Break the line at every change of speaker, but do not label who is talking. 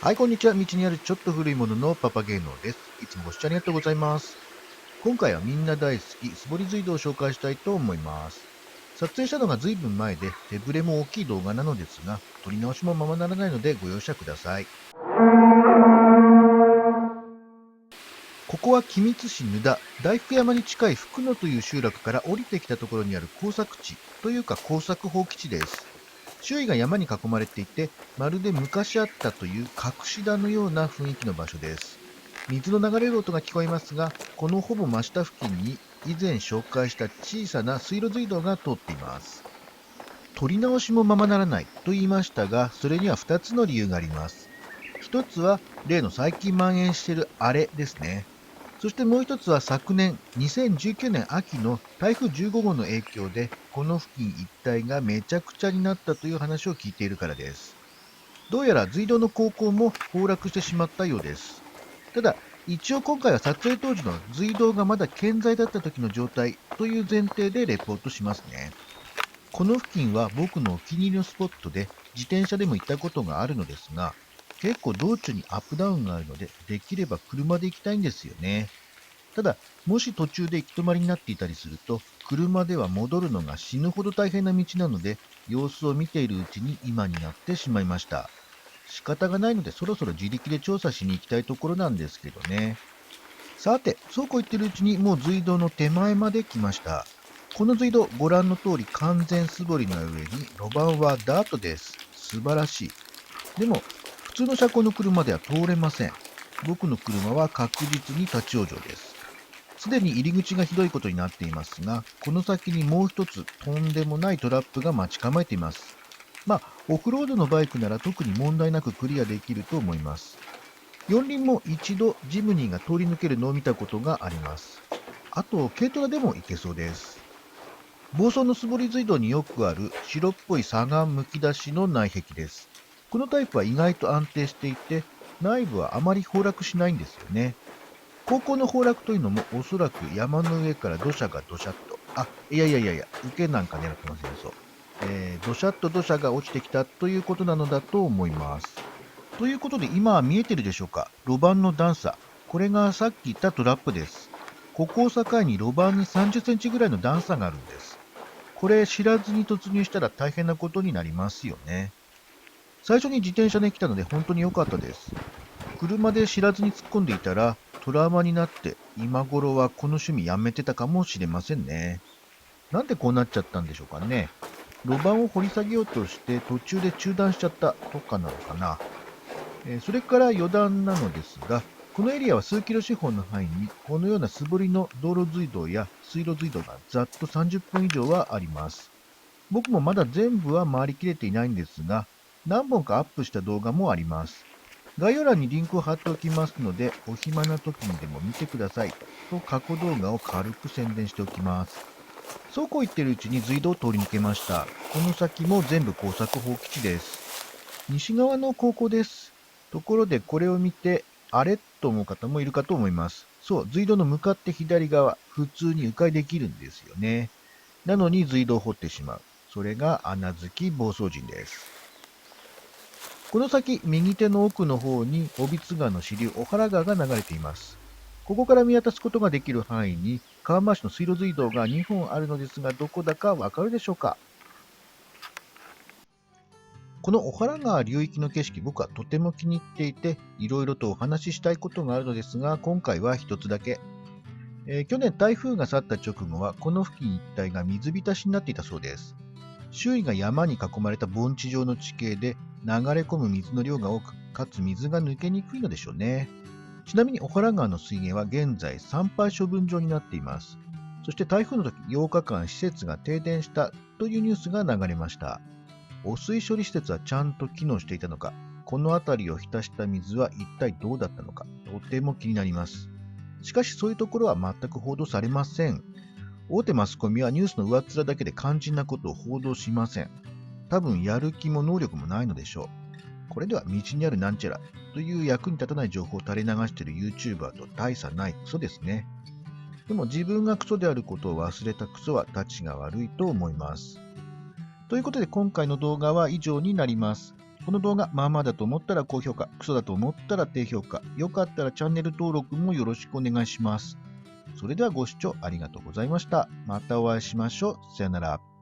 はい、こんにちは。道にあるちょっと古いもののパパ芸能です。いつもご視聴ありがとうございます。今回はみんな大好き、素掘り水道を紹介したいと思います。撮影したのが随分前で、手ぶれも大きい動画なのですが、撮り直しもままならないのでご容赦ください。ここは君津市沼田、大福山に近い福野という集落から降りてきたところにある耕作地というか耕作放棄地です。周囲が山に囲まれていて、まるで昔あったという隠し田のような雰囲気の場所です。水の流れる音が聞こえますが、このほぼ真下付近に以前紹介した小さな水路隧道が通っています。取り直しもままならないと言いましたが、それには2つの理由があります。一つは例の最近蔓延しているあれですね。そしてもう一つは昨年2019年秋の台風15号の影響でこの付近一帯がめちゃくちゃになったという話を聞いているからです。どうやら隧道の高校も崩落してしまったようです。ただ、一応今回は撮影当時の隧道がまだ健在だった時の状態という前提でレポートしますね。この付近は僕のお気に入りのスポットで自転車でも行ったことがあるのですが、結構道中にアップダウンがあるので、できれば車で行きたいんですよね。ただ、もし途中で行き止まりになっていたりすると、車では戻るのが死ぬほど大変な道なので、様子を見ているうちに今になってしまいました。仕方がないのでそろそろ自力で調査しに行きたいところなんですけどね。さて、そうこう言ってるうちにもう隧道の手前まで来ました。この隧道、ご覧の通り完全素掘りの上に路盤はダートです。素晴らしい。でも、普通の車高の車では通れません。僕の車は確実に立ち往生です。すでに入り口がひどいことになっていますが、この先にもう一つとんでもないトラップが待ち構えています。まあ、オフロードのバイクなら特に問題なくクリアできると思います。四輪も一度ジムニーが通り抜けるのを見たことがあります。あと、軽トラでも行けそうです。房総の素掘り隧道によくある白っぽい砂岩むき出しの内壁です。このタイプは意外と安定していて、内部はあまり崩落しないんですよね。高校の崩落というのもおそらく山の上から土砂が土砂っと、いや、受けなんか狙ってません、そう。土砂と土砂が落ちてきたということなのだと思います。ということで今は見えてるでしょうか、路盤の段差。これがさっき言ったトラップです。ここを境に路盤に30センチぐらいの段差があるんです。これ知らずに突入したら大変なことになりますよね。最初に自転車で来たので本当に良かったです。車で知らずに突っ込んでいたらトラウマになって今頃はこの趣味やめてたかもしれませんね。なんでこうなっちゃったんでしょうかね。路盤を掘り下げようとして途中で中断しちゃったとかなのかな。それから余談なのですが、このエリアは数キロ四方の範囲にこのような素掘りの道路隧道や水路隧道がざっと30本以上はあります。僕もまだ全部は回りきれていないんですが、何本かアップした動画もあります。概要欄にリンクを貼っておきますので、お暇な時にでも見てください。と過去動画を軽く宣伝しておきます。そうこう言ってるうちに隧道を通り抜けました。この先も全部耕作放棄地です。西側の高校です。ところでこれを見て、あれと思う方もいるかと思います。そう、隧道の向かって左側、普通に迂回できるんですよね。なのに隧道を掘ってしまう。それが穴好き暴走人です。この先、右手の奥の方に、小櫃川の支流、小原川が流れています。ここから見渡すことができる範囲に、川回しの水路隧道が2本あるのですが、どこだかわかるでしょうか。この小原川流域の景色、僕はとても気に入っていて、いろいろとお話ししたいことがあるのですが、今回は一つだけ。去年台風が去った直後は、この付近一帯が水浸しになっていたそうです。周囲が山に囲まれた盆地状の地形で流れ込む水の量が多く、かつ水が抜けにくいのでしょうね。ちなみに小原川の水源は現在産廃処分場になっています。そして台風の時8日間施設が停電したというニュースが流れました。汚水処理施設はちゃんと機能していたのか、この辺りを浸した水は一体どうだったのか、とても気になります。しかしそういうところは全く報道されません。大手マスコミはニュースの上っ面だけで肝心なことを報道しません。多分やる気も能力もないのでしょう。これでは道にあるなんちゃらという役に立たない情報を垂れ流している YouTuber と大差ないクソですね。でも自分がクソであることを忘れたクソは立ちが悪いと思います。ということで今回の動画は以上になります。この動画まあまあだと思ったら高評価、クソだと思ったら低評価、よかったらチャンネル登録もよろしくお願いします。それではご視聴ありがとうございました。またお会いしましょう。さよなら。